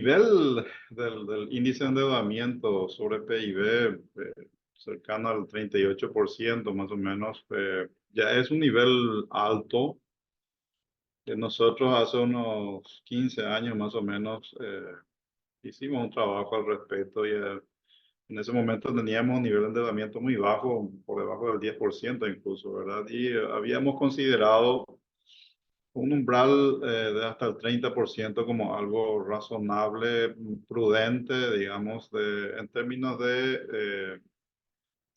Nivel del índice de endeudamiento sobre PIB cercano al 38% más o menos, ya es un nivel alto. Nosotros hace unos 15 años más o menos hicimos un trabajo al respecto y en ese momento teníamos un nivel de endeudamiento muy bajo, por debajo del 10% incluso, ¿verdad? Y habíamos considerado un umbral de hasta el 30% como algo razonable, prudente, digamos, en términos de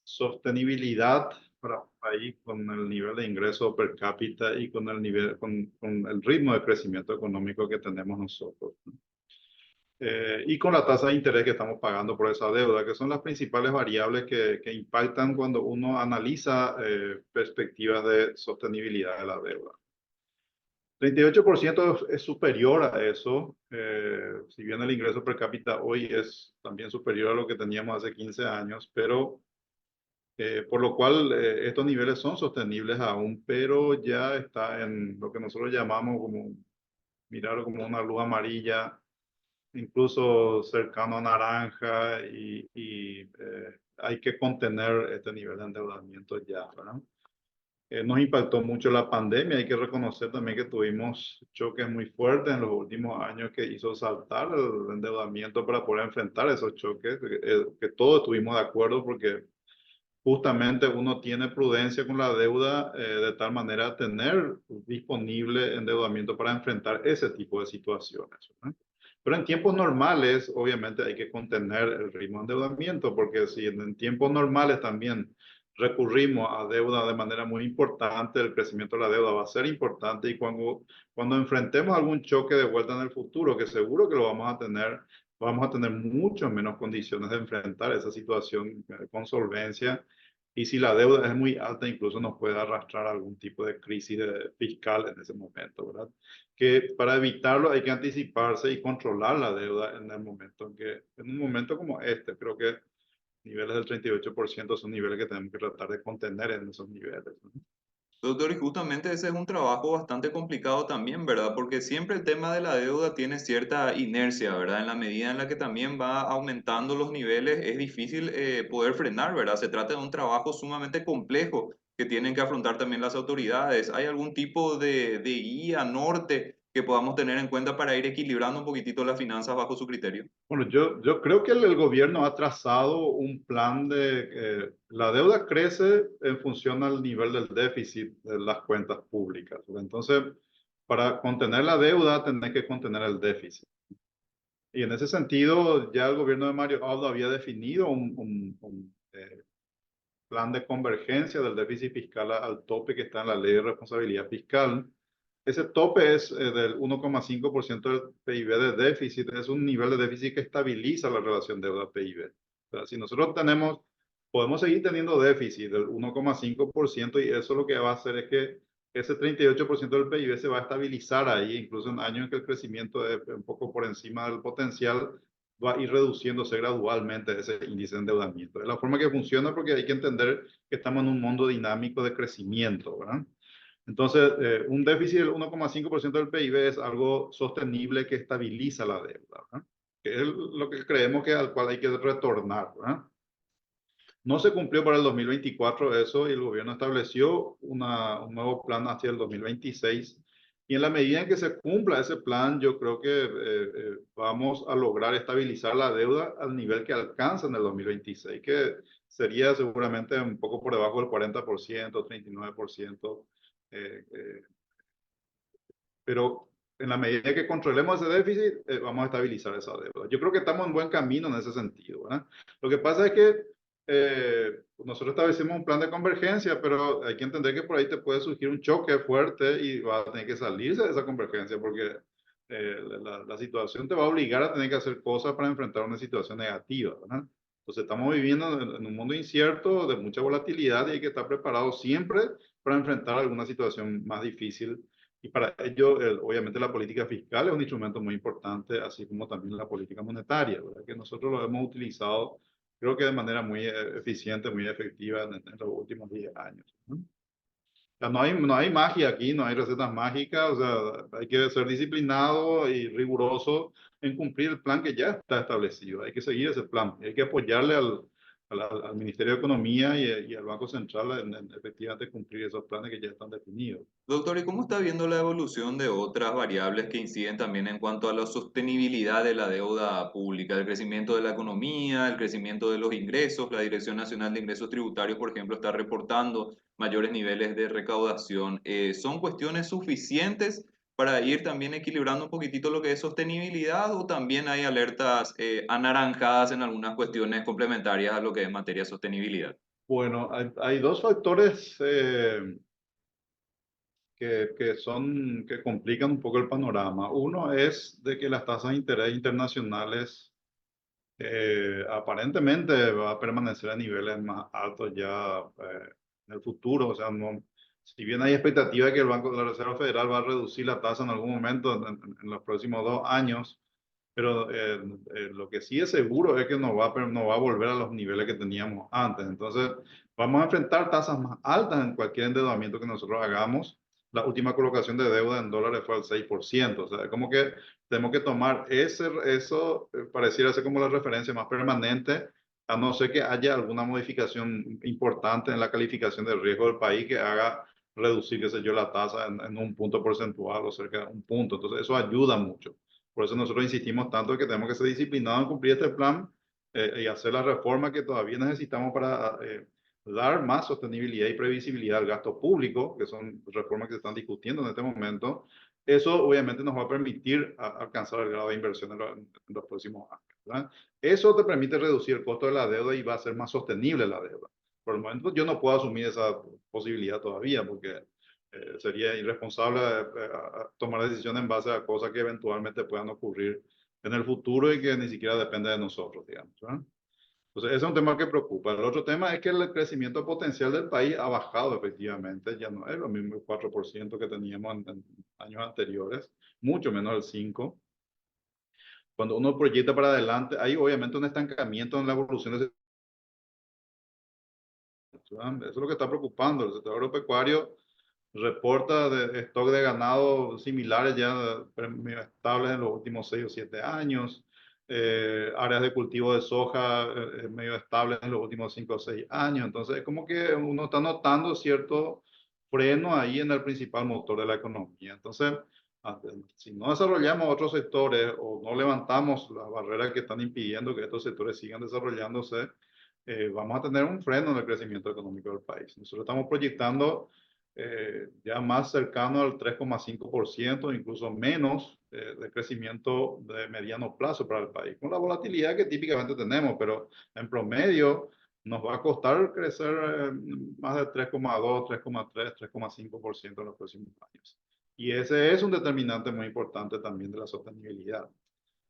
sostenibilidad para un país con el nivel de ingreso per cápita y con el nivel, con el ritmo de crecimiento económico que tenemos nosotros, ¿no? Y con la tasa de interés que estamos pagando por esa deuda, que son las principales variables que impactan cuando uno analiza perspectivas de sostenibilidad de la deuda. 38% es superior a eso, si bien el ingreso per cápita hoy es también superior a lo que teníamos hace 15 años, pero por lo cual estos niveles son sostenibles aún, pero ya está en lo que nosotros llamamos como, mirarlo como una luz amarilla, incluso cercano a naranja, y hay que contener este nivel de endeudamiento ya, ¿verdad? Nos impactó mucho la pandemia. Hay que reconocer también que tuvimos choques muy fuertes en los últimos años que hizo saltar el endeudamiento para poder enfrentar esos choques, que todos estuvimos de acuerdo porque justamente uno tiene prudencia con la deuda de tal manera a tener disponible endeudamiento para enfrentar ese tipo de situaciones, ¿no? Pero en tiempos normales, obviamente hay que contener el ritmo de endeudamiento, porque si en tiempos normales también recurrimos a deuda de manera muy importante, el crecimiento de la deuda va a ser importante y cuando enfrentemos algún choque de vuelta en el futuro, que seguro que lo vamos a tener mucho menos condiciones de enfrentar esa situación con solvencia. Y si la deuda es muy alta, incluso nos puede arrastrar a algún tipo de crisis fiscal en ese momento, ¿verdad? Que para evitarlo hay que anticiparse y controlar la deuda en el momento en un momento como este, creo que niveles del 38% son niveles que tenemos que tratar de contener en esos niveles, ¿no? Doctor, y justamente ese es un trabajo bastante complicado también, ¿verdad? Porque siempre el tema de la deuda tiene cierta inercia, ¿verdad? En la medida en la que también va aumentando los niveles, es difícil poder frenar, ¿verdad? Se trata de un trabajo sumamente complejo que tienen que afrontar también las autoridades. ¿Hay algún tipo de guía, norte que podamos tener en cuenta para ir equilibrando un poquitito las finanzas bajo su criterio? Bueno, yo creo que el gobierno ha trazado un plan de la deuda crece en función al nivel del déficit de las cuentas públicas, ¿verdad? Entonces, para contener la deuda, tenés que contener el déficit. Y en ese sentido, ya el gobierno de Mario Abdo había definido un plan de convergencia del déficit fiscal al tope que está en la ley de responsabilidad fiscal. Ese tope es del 1,5% del PIB de déficit, es un nivel de déficit que estabiliza la relación deuda-PIB. O sea, si nosotros podemos seguir teniendo déficit del 1,5% y eso lo que va a hacer es que ese 38% del PIB se va a estabilizar ahí, incluso en años en que el crecimiento es un poco por encima del potencial, va a ir reduciéndose gradualmente ese índice de endeudamiento. Es la forma que funciona porque hay que entender que estamos en un mundo dinámico de crecimiento, ¿verdad? Entonces, un déficit del 1,5% del PIB es algo sostenible que estabiliza la deuda, ¿verdad? Que es lo que creemos que al cual hay que retornar, ¿verdad? No se cumplió para el 2024 eso y el gobierno estableció un nuevo plan hacia el 2026. Y en la medida en que se cumpla ese plan, yo creo que vamos a lograr estabilizar la deuda al nivel que alcanza en el 2026, que sería seguramente un poco por debajo del 40%, 39%. Eh, eh, pero en la medida que controlemos ese déficit, vamos a estabilizar esa deuda. Yo creo que estamos en buen camino en ese sentido, ¿verdad? Lo que pasa es que nosotros establecimos un plan de convergencia, pero hay que entender que por ahí te puede surgir un choque fuerte y va a tener que salirse de esa convergencia porque la situación te va a obligar a tener que hacer cosas para enfrentar una situación negativa, ¿verdad? Entonces estamos viviendo en un mundo incierto, de mucha volatilidad y hay que estar preparado siempre para enfrentar alguna situación más difícil y para ello, obviamente, la política fiscal es un instrumento muy importante, así como también la política monetaria, ¿verdad? Que nosotros lo hemos utilizado, creo que de manera muy eficiente, muy efectiva en los últimos 10 años, ¿no? sea, no hay magia aquí, no hay recetas mágicas, o sea, hay que ser disciplinado y riguroso en cumplir el plan que ya está establecido. Hay que seguir ese plan, hay que apoyarle al Ministerio de Economía y al Banco Central en efectivamente cumplir esos planes que ya están definidos. Doctor, ¿y cómo está viendo la evolución de otras variables que inciden también en cuanto a la sostenibilidad de la deuda pública, el crecimiento de la economía, el crecimiento de los ingresos? La Dirección Nacional de Ingresos Tributarios, por ejemplo, está reportando mayores niveles de recaudación. ¿Son cuestiones suficientes para ir también equilibrando un poquitito lo que es sostenibilidad o también hay alertas anaranjadas en algunas cuestiones complementarias a lo que es materia de sostenibilidad? Bueno, hay dos factores que complican un poco el panorama. Uno es de que las tasas de interés internacionales aparentemente va a permanecer a niveles más altos ya en el futuro. O sea, no, si bien hay expectativa de que el Banco de la Reserva Federal va a reducir la tasa en algún momento en los próximos 2 años, pero lo que sí es seguro es que no va a volver a los niveles que teníamos antes. Entonces, vamos a enfrentar tasas más altas en cualquier endeudamiento que nosotros hagamos. La última colocación de deuda en dólares fue al 6%. O sea, como que tenemos que tomar eso, pareciera ser como la referencia más permanente, a no ser que haya alguna modificación importante en la calificación de riesgo del país que haga reducir, qué sé yo, la tasa en un punto porcentual o cerca de un punto. Entonces, eso ayuda mucho. Por eso nosotros insistimos tanto en que tenemos que ser disciplinados en cumplir este plan y hacer la reforma que todavía necesitamos para dar más sostenibilidad y previsibilidad al gasto público, que son reformas que se están discutiendo en este momento. Eso obviamente nos va a permitir alcanzar el grado de inversión en los próximos años, ¿verdad? Eso te permite reducir el costo de la deuda y va a ser más sostenible la deuda. Por el momento yo no puedo asumir esa posibilidad todavía porque sería irresponsable tomar decisiones en base a cosas que eventualmente puedan ocurrir en el futuro y que ni siquiera depende de nosotros, digamos, ¿verdad? Entonces, ese es un tema que preocupa. El otro tema es que el crecimiento potencial del país ha bajado efectivamente, ya no es lo mismo el 4% que teníamos en años anteriores, mucho menos el 5%. Cuando uno proyecta para adelante, hay obviamente un estancamiento en la evolución de ese sector. Eso es lo que está preocupando. El sector agropecuario reporta de stock de ganado similares ya medio estables en los últimos 6 o 7 años. Áreas de cultivo de soja medio estables en los últimos 5 o 6 años. Entonces, es como que uno está notando cierto freno ahí en el principal motor de la economía. Entonces, si no desarrollamos otros sectores o no levantamos las barreras que están impidiendo que estos sectores sigan desarrollándose, vamos a tener un freno en el crecimiento económico del país. Nosotros estamos proyectando ya más cercano al 3,5%, incluso menos de crecimiento de mediano plazo para el país, con la volatilidad que típicamente tenemos, pero en promedio nos va a costar crecer más de 3,2, 3,3, 3,5% en los próximos años. Y ese es un determinante muy importante también de la sostenibilidad.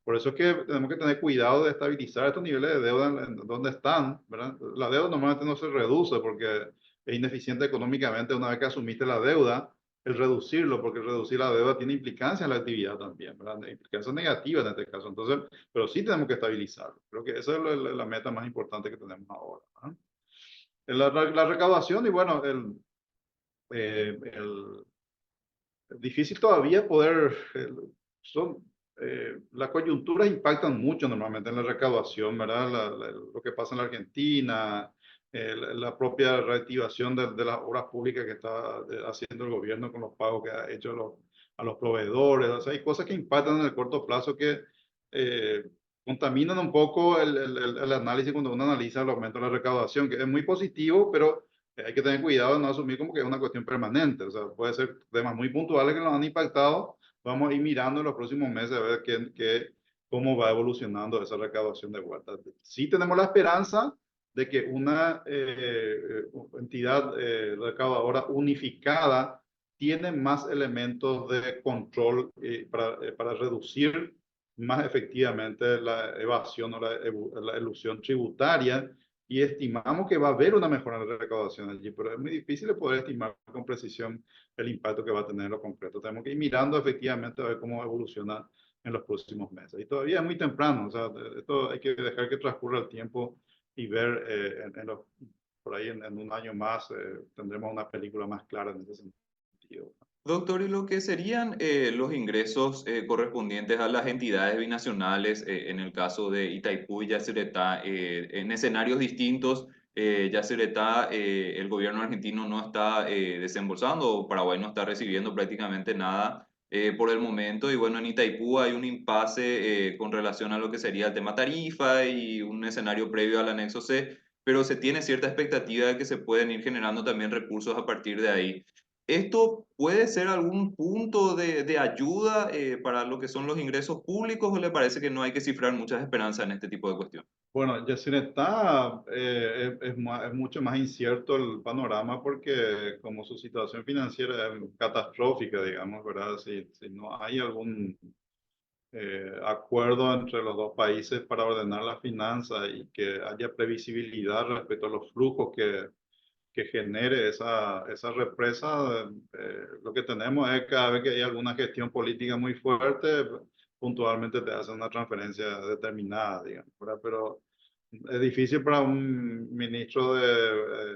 Por eso es que tenemos que tener cuidado de estabilizar estos niveles de deuda en donde están, ¿verdad? La deuda normalmente no se reduce porque es ineficiente económicamente una vez que asumiste la deuda, el reducirlo, porque el reducir la deuda tiene implicancia en la actividad también, ¿verdad? Implicancias negativas en este caso. Entonces, pero sí tenemos que estabilizarlo. Creo que esa es la meta más importante que tenemos ahora, ¿no? La recaudación y bueno, el difícil todavía poder, las coyunturas impactan mucho normalmente en la recaudación, ¿verdad? Lo que pasa en la Argentina, la propia reactivación de las obras públicas que está haciendo el gobierno con los pagos que ha hecho a los proveedores. O sea, hay cosas que impactan en el corto plazo que eh, contaminan un poco el análisis cuando uno analiza el aumento de la recaudación, que es muy positivo, pero hay que tener cuidado de no asumir como que es una cuestión permanente. O sea, puede ser temas muy puntuales que nos han impactado. Vamos a ir mirando en los próximos meses a ver cómo va evolucionando esa recaudación de vuelta. Sí tenemos la esperanza de que una entidad recaudadora unificada tiene más elementos de control para reducir más efectivamente la evasión o la elusión tributaria y estimamos que va a haber una mejora en la recaudación allí, pero es muy difícil de poder estimar con precisión el impacto que va a tener en lo concreto. Tenemos que ir mirando efectivamente a ver cómo evoluciona en los próximos meses. Y todavía es muy temprano, o sea, esto hay que dejar que transcurra el tiempo y ver en los por ahí en un año más tendremos una película más clara en ese sentido. Doctor, ¿y lo que serían los ingresos correspondientes a las entidades binacionales, en el caso de Itaipú y Yacyretá, en escenarios distintos? Yacyretá, el gobierno argentino no está desembolsando, o Paraguay no está recibiendo prácticamente nada por el momento, y bueno, en Itaipú hay un impasse con relación a lo que sería el tema tarifa y un escenario previo al anexo C, pero se tiene cierta expectativa de que se pueden ir generando también recursos a partir de ahí. ¿Esto puede ser algún punto de ayuda para lo que son los ingresos públicos, o le parece que no hay que cifrar muchas esperanzas en este tipo de cuestiones? Bueno, Yacyretá es mucho más incierto el panorama porque como su situación financiera es catastrófica, digamos, ¿verdad? Si no hay algún acuerdo entre los dos países para ordenar las finanzas y que haya previsibilidad respecto a los flujos que genere esa represa, lo que tenemos es cada vez que hay alguna gestión política muy fuerte, puntualmente te hacen una transferencia determinada, digamos, ¿verdad? Pero es difícil para un ministro de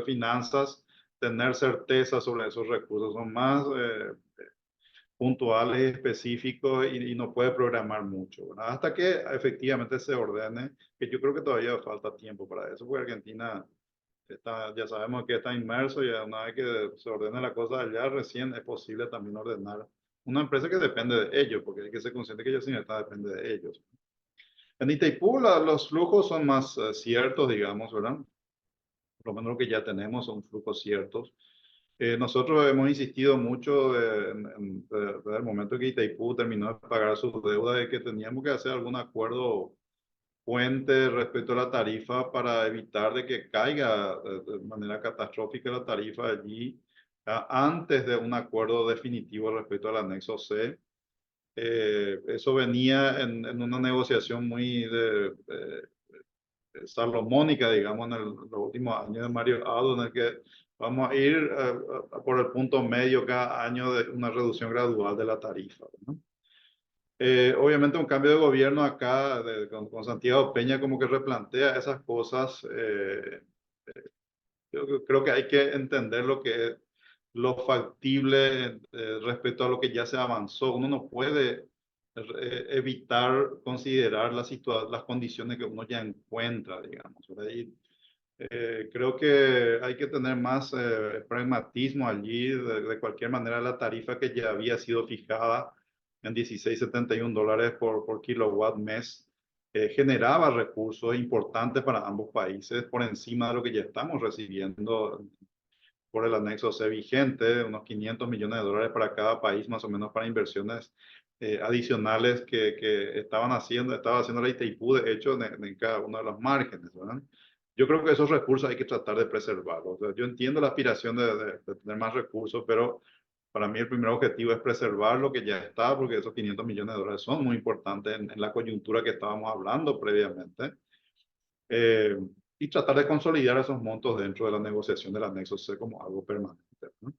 Finanzas tener certeza sobre esos recursos, son más puntuales y específicos y no puede programar mucho, ¿verdad? Hasta que efectivamente se ordene, que yo creo que todavía falta tiempo para eso, porque Argentina ya sabemos que está inmerso y una vez que se ordene la cosa allá, recién es posible también ordenar una empresa que depende de ellos, porque hay que ser consciente que Yacyretá depende de ellos. En Itaipú los flujos son más ciertos, digamos, ¿verdad? Por lo menos lo que ya tenemos son flujos ciertos. Nosotros hemos insistido mucho desde el momento que Itaipú terminó de pagar su deuda de que teníamos que hacer algún acuerdo puente respecto a la tarifa para evitar de que caiga de manera catastrófica la tarifa allí antes de un acuerdo definitivo respecto al anexo C. Eso venía en una negociación muy salomónica, digamos, en los últimos años de Mario Abdo, en el que vamos a ir por el punto medio cada año de una reducción gradual de la tarifa, ¿no? Obviamente un cambio de gobierno acá con Santiago Peña como que replantea esas cosas. Yo creo que hay que entender lo que es lo factible respecto a lo que ya se avanzó. Uno no puede evitar considerar las condiciones que uno ya encuentra, digamos. Y, creo que hay que tener más pragmatismo allí. De cualquier manera, la tarifa que ya había sido fijada en 16,71 dólares por kilowatt mes generaba recursos importantes para ambos países por encima de lo que ya estamos recibiendo por el anexo C vigente, unos 500 millones de dólares para cada país, más o menos para inversiones adicionales que estaba haciendo la Itaipú, de hecho, en cada uno de los márgenes, ¿verdad? Yo creo que esos recursos hay que tratar de preservarlos. O sea, yo entiendo la aspiración de tener más recursos, pero para mí el primer objetivo es preservar lo que ya está, porque esos 500 millones de dólares son muy importantes en la coyuntura que estábamos hablando previamente. Eh, y tratar de consolidar esos montos dentro de la negociación del anexo C como algo permanente, ¿no?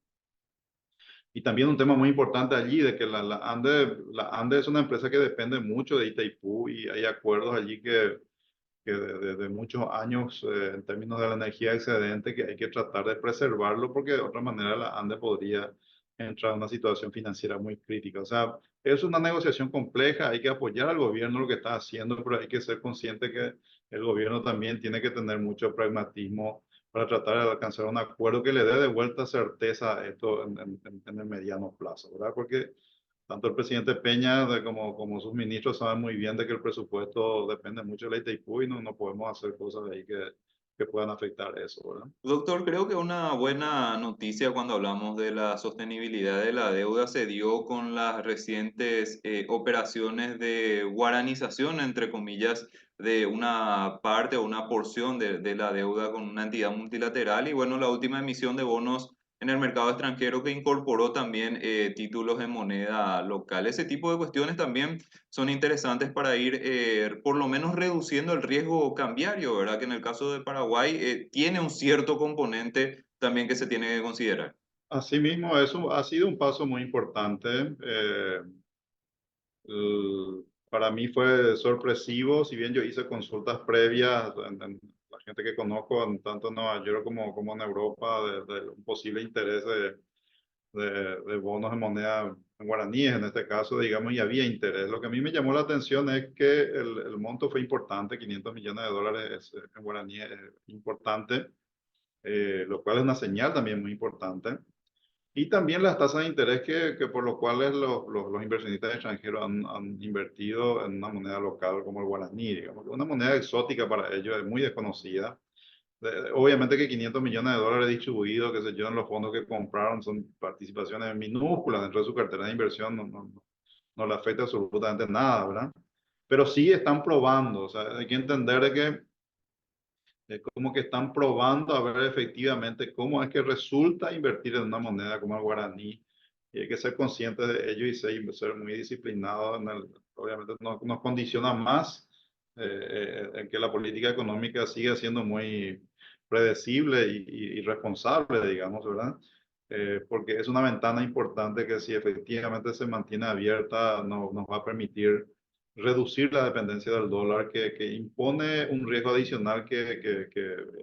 Y también un tema muy importante allí de que la ANDE es una empresa que depende mucho de Itaipú y hay acuerdos allí que de muchos años en términos de la energía excedente que hay que tratar de preservarlo porque de otra manera la ANDE podría entrar en una situación financiera muy crítica. O sea, es una negociación compleja, hay que apoyar al gobierno lo que está haciendo, pero hay que ser consciente que el gobierno también tiene que tener mucho pragmatismo para tratar de alcanzar un acuerdo que le dé de vuelta certeza a esto en el mediano plazo, ¿verdad? Porque tanto el presidente Peña como sus ministros saben muy bien de que el presupuesto depende mucho de la Itaipú y no podemos hacer cosas ahí que puedan afectar eso, ¿verdad? Doctor, creo que una buena noticia cuando hablamos de la sostenibilidad de la deuda se dio con las recientes operaciones de guaranización, entre comillas, de una parte o una porción de la deuda con una entidad multilateral, y bueno, la última emisión de bonos en el mercado extranjero que incorporó también títulos en moneda local. Ese tipo de cuestiones también son interesantes para ir por lo menos reduciendo el riesgo cambiario, ¿verdad? Que en el caso de Paraguay tiene un cierto componente también que se tiene que considerar. Asimismo, eso ha sido un paso muy importante. Para mí fue sorpresivo, si bien yo hice consultas previas, la gente que conozco, tanto en Nueva York como en Europa, de un posible interés de bonos de moneda en guaraníes, en este caso, digamos, y había interés. Lo que a mí me llamó la atención es que el monto fue importante, 500 millones de dólares en guaraníes es importante, lo cual es una señal también muy importante. Y también las tasas de interés que por lo cuales los inversionistas extranjeros han invertido en una moneda local como el guaraní, digamos, una moneda exótica para ellos, es muy desconocida. Obviamente que 500 millones de dólares distribuidos, qué sé yo, en los fondos que compraron son participaciones minúsculas dentro de su cartera de inversión, no le afecta absolutamente nada, ¿verdad? Pero sí están probando, o sea, hay que entender de que como que están probando a ver efectivamente cómo es que resulta invertir en una moneda como el guaraní. Y hay que ser conscientes de ello y ser muy disciplinados. Obviamente nos condiciona más en que la política económica siga siendo muy predecible y responsable, digamos, ¿verdad? Porque es una ventana importante que si efectivamente se mantiene abierta nos va a permitir reducir la dependencia del dólar que impone un riesgo adicional que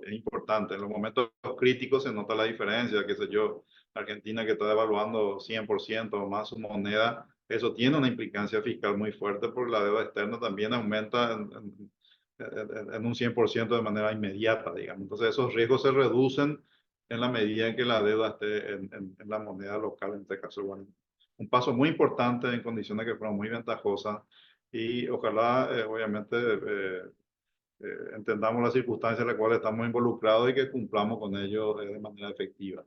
es importante. En los momentos críticos se nota la diferencia, qué sé yo, Argentina que está devaluando 100% o más su moneda, eso tiene una implicancia fiscal muy fuerte porque la deuda externa también aumenta en un 100% de manera inmediata, digamos. Entonces esos riesgos se reducen en la medida en que la deuda esté en la moneda local, en este caso, bueno, un paso muy importante en condiciones que fueron muy ventajosas y ojalá, obviamente, entendamos las circunstancias en las cuales estamos involucrados y que cumplamos con ello de manera efectiva.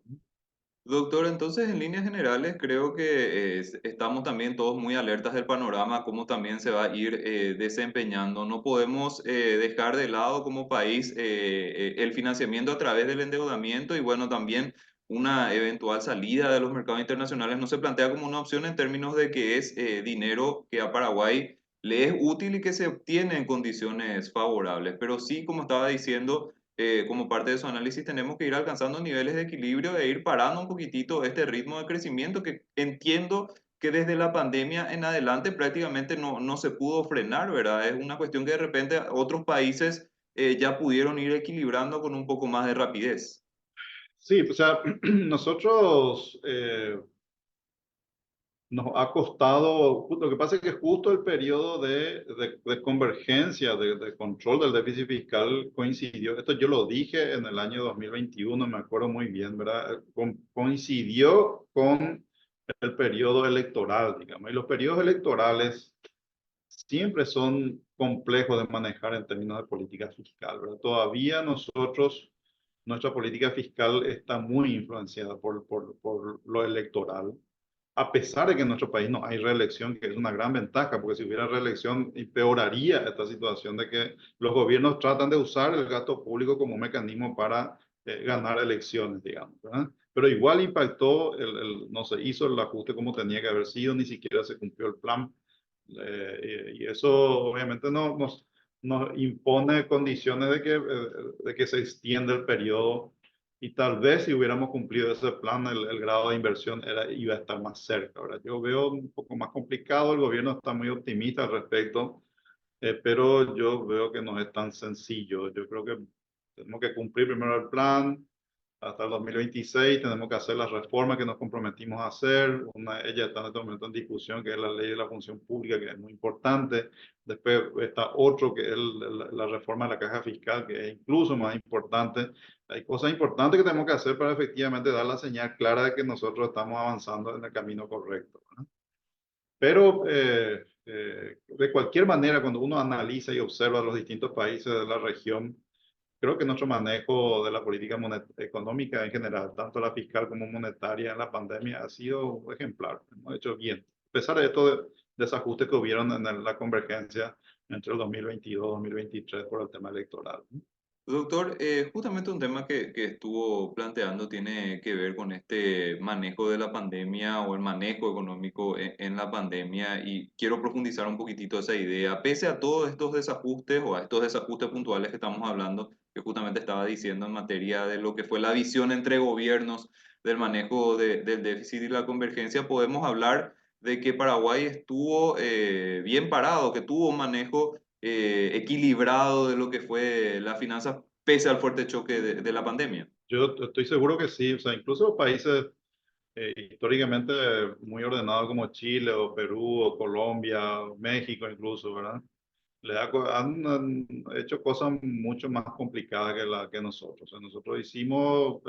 Doctor, entonces en líneas generales creo que estamos también todos muy alertas del panorama, cómo también se va a ir desempeñando. No podemos dejar de lado como país el financiamiento a través del endeudamiento y bueno, también una eventual salida de los mercados internacionales no se plantea como una opción en términos de que es dinero que a Paraguay le es útil y que se obtiene en condiciones favorables. Pero sí, como estaba diciendo como parte de su análisis, tenemos que ir alcanzando niveles de equilibrio e ir parando un poquitito este ritmo de crecimiento que entiendo que desde la pandemia en adelante prácticamente no se pudo frenar, ¿verdad? Es una cuestión que de repente otros países ya pudieron ir equilibrando con un poco más de rapidez. Sí, o sea, nosotros nos ha costado, lo que pasa es que justo el periodo de convergencia, de control del déficit fiscal coincidió, esto yo lo dije en el año 2021, me acuerdo muy bien, ¿verdad? Coincidió con el periodo electoral, digamos, y los periodos electorales siempre son complejos de manejar en términos de política fiscal, ¿verdad? Todavía nuestra política fiscal está muy influenciada por lo electoral a pesar de que en nuestro país no hay reelección, que es una gran ventaja, porque si hubiera reelección empeoraría esta situación de que los gobiernos tratan de usar el gasto público como un mecanismo para ganar elecciones, digamos, ¿verdad? Pero igual impactó, no se hizo el ajuste como tenía que haber sido, ni siquiera se cumplió el plan. Y eso obviamente nos impone condiciones de que se extienda el periodo y tal vez si hubiéramos cumplido ese plan, el grado de inversión iba a estar más cerca. Ahora, yo veo un poco más complicado, el gobierno está muy optimista al respecto, pero yo veo que no es tan sencillo. Yo creo que tenemos que cumplir primero el plan hasta el 2026, tenemos que hacer las reformas que nos comprometimos a hacer. Una de ellas está en este momento en discusión, que es la ley de la función pública, que es muy importante. Después está otro, que es la reforma de la caja fiscal, que es incluso más importante. Hay cosas importantes que tenemos que hacer para efectivamente dar la señal clara de que nosotros estamos avanzando en el camino correcto, ¿verdad? Pero de cualquier manera, cuando uno analiza y observa los distintos países de la región, creo que nuestro manejo de la política económica en general, tanto la fiscal como monetaria en la pandemia, ha sido ejemplar. Hemos hecho bien. A pesar de estos desajustes que hubieron en la convergencia entre el 2022 y 2023 por el tema electoral. Doctor, justamente un tema que estuvo planteando tiene que ver con este manejo de la pandemia o el manejo económico en la pandemia y quiero profundizar un poquitito esa idea. Pese a todos estos desajustes o a estos desajustes puntuales que estamos hablando, que justamente estaba diciendo en materia de lo que fue la visión entre gobiernos del manejo del déficit y la convergencia, podemos hablar de que Paraguay estuvo bien parado, que tuvo un manejo equilibrado de lo que fue las finanzas pese al fuerte choque de la pandemia. Yo estoy seguro que sí, o sea, incluso los países históricamente muy ordenados como Chile o Perú o Colombia, o México incluso, ¿verdad? Han hecho cosas mucho más complicadas que nosotros. O sea, nosotros hicimos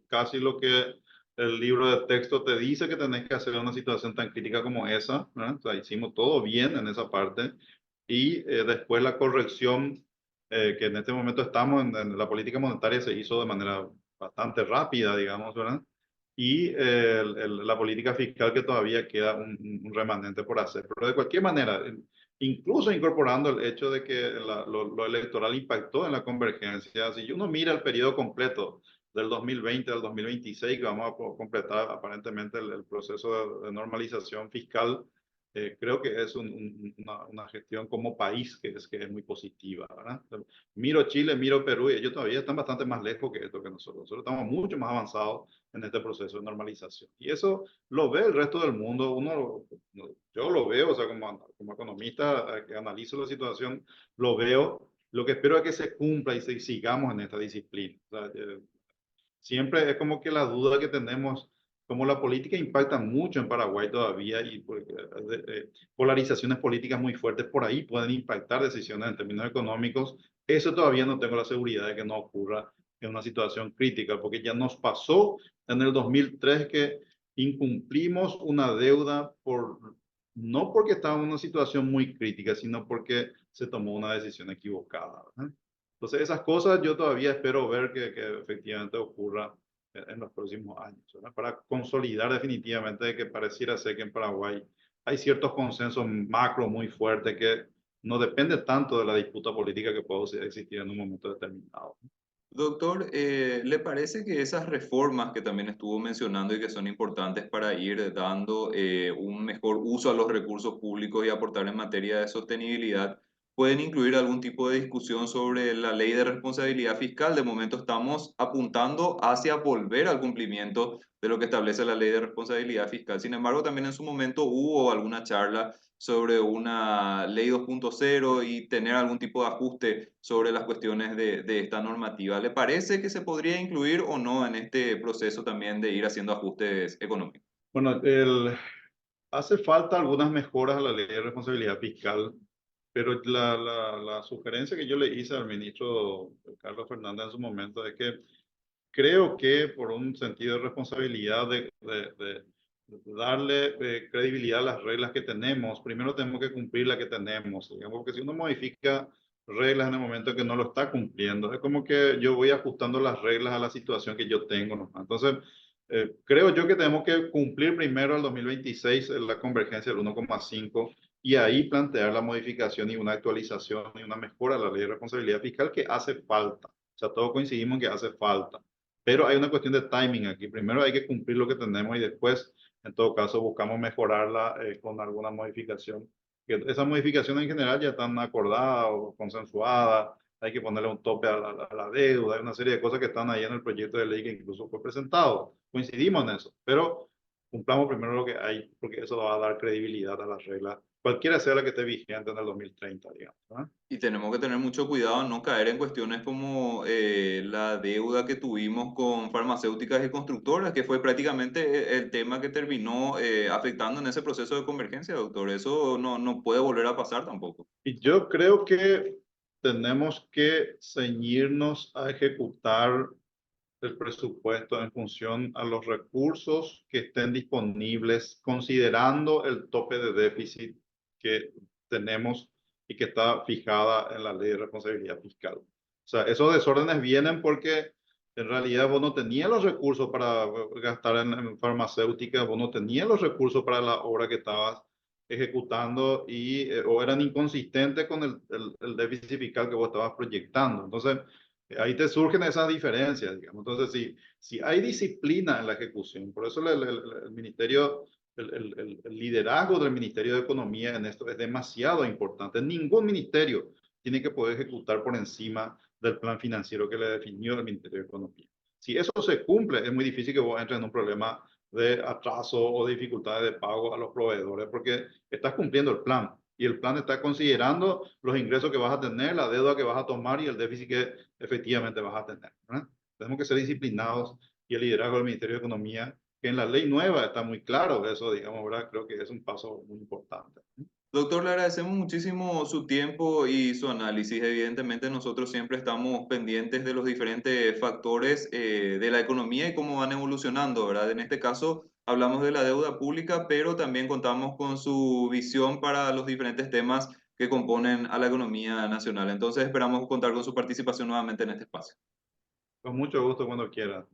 casi lo que el libro de texto te dice que tenés que hacer en una situación tan crítica como esa, ¿verdad? O sea, hicimos todo bien en esa parte y después la corrección que en este momento estamos en la política monetaria se hizo de manera bastante rápida, digamos, ¿verdad? Y la política fiscal que todavía queda un remanente por hacer. Pero de cualquier manera, incluso incorporando el hecho de que lo electoral impactó en la convergencia. Si uno mira el periodo completo del 2020 al 2026, que vamos a completar aparentemente el proceso de normalización fiscal, creo que es una gestión como país que es muy positiva, ¿verdad? Miro Chile, miro Perú y ellos todavía están bastante más lejos que esto que nosotros. Nosotros estamos mucho más avanzados en este proceso de normalización. Y eso lo ve el resto del mundo. Yo lo veo, o sea, como economista que analizo la situación, lo veo. Lo que espero es que se cumpla y sigamos en esta disciplina. O sea, siempre es como que la duda que tenemos, como la política impacta mucho en Paraguay todavía y polarizaciones políticas muy fuertes por ahí pueden impactar decisiones en términos económicos. Eso todavía no tengo la seguridad de que no ocurra en una situación crítica, porque ya nos pasó en el 2003 que incumplimos una deuda no porque estaba en una situación muy crítica, sino porque se tomó una decisión equivocada, ¿verdad? Entonces, esas cosas yo todavía espero ver que efectivamente ocurra en los próximos años, ¿verdad? Para consolidar definitivamente de que pareciera ser que en Paraguay hay ciertos consensos macro muy fuertes que no depende tanto de la disputa política que puede existir en un momento determinado. Doctor, ¿le parece que esas reformas que también estuvo mencionando y que son importantes para ir dando un mejor uso a los recursos públicos y aportar en materia de sostenibilidad pueden incluir algún tipo de discusión sobre la ley de responsabilidad fiscal? De momento estamos apuntando hacia volver al cumplimiento de lo que establece la ley de responsabilidad fiscal. Sin embargo, también en su momento hubo alguna charla sobre una ley 2.0 y tener algún tipo de ajuste sobre las cuestiones de esta normativa. ¿Le parece que se podría incluir o no en este proceso también de ir haciendo ajustes económicos? Bueno, hace falta algunas mejoras a la ley de responsabilidad fiscal, pero la sugerencia que yo le hice al ministro Carlos Fernández en su momento es que creo que por un sentido de responsabilidad de darle credibilidad a las reglas que tenemos, primero tenemos que cumplir la que tenemos, digamos, porque si uno modifica reglas en el momento en que no lo está cumpliendo, es como que yo voy ajustando las reglas a la situación que yo tengo, ¿no? Entonces, creo yo que tenemos que cumplir primero el 2026 la convergencia del 1,5 y ahí plantear la modificación y una actualización y una mejora a la ley de responsabilidad fiscal que hace falta. O sea, todos coincidimos en que hace falta. Pero hay una cuestión de timing aquí. Primero hay que cumplir lo que tenemos y después, en todo caso, buscamos mejorarla con alguna modificación. Que esas modificaciones en general ya están acordadas o consensuadas. Hay que ponerle un tope a la deuda. Hay una serie de cosas que están ahí en el proyecto de ley que incluso fue presentado. Coincidimos en eso. Pero cumplamos primero lo que hay, porque eso va a dar credibilidad a las reglas, cualquiera sea la que esté vigente en el 2030, digamos, ¿no? Y tenemos que tener mucho cuidado en no caer en cuestiones como la deuda que tuvimos con farmacéuticas y constructoras, que fue prácticamente el tema que terminó afectando en ese proceso de convergencia, doctor. Eso no puede volver a pasar tampoco. Y yo creo que tenemos que ceñirnos a ejecutar el presupuesto en función a los recursos que estén disponibles, considerando el tope de déficit que tenemos y que está fijada en la ley de responsabilidad fiscal. O sea, esos desórdenes vienen porque en realidad vos no tenías los recursos para gastar en farmacéutica, vos no tenías los recursos para la obra que estabas ejecutando o eran inconsistentes con el déficit fiscal que vos estabas proyectando. Entonces, ahí te surgen esas diferencias, digamos. Entonces, si hay disciplina en la ejecución, por eso el ministerio, el liderazgo del Ministerio de Economía en esto es demasiado importante. Ningún ministerio tiene que poder ejecutar por encima del plan financiero que le definió el Ministerio de Economía. Si eso se cumple, es muy difícil que vos entres en un problema de atraso o de dificultades de pago a los proveedores porque estás cumpliendo el plan. y el plan está considerando los ingresos que vas a tener, la deuda que vas a tomar y el déficit que efectivamente vas a tener, ¿verdad? Tenemos que ser disciplinados y el liderazgo del Ministerio de Economía, que en la ley nueva está muy claro eso, digamos, ¿verdad? Creo que es un paso muy importante. Doctor, le agradecemos muchísimo su tiempo y su análisis. Evidentemente, nosotros siempre estamos pendientes de los diferentes factores de la economía y cómo van evolucionando, ¿verdad? En este caso, hablamos de la deuda pública, pero también contamos con su visión para los diferentes temas que componen a la economía nacional. Entonces, esperamos contar con su participación nuevamente en este espacio. Con mucho gusto cuando quieras.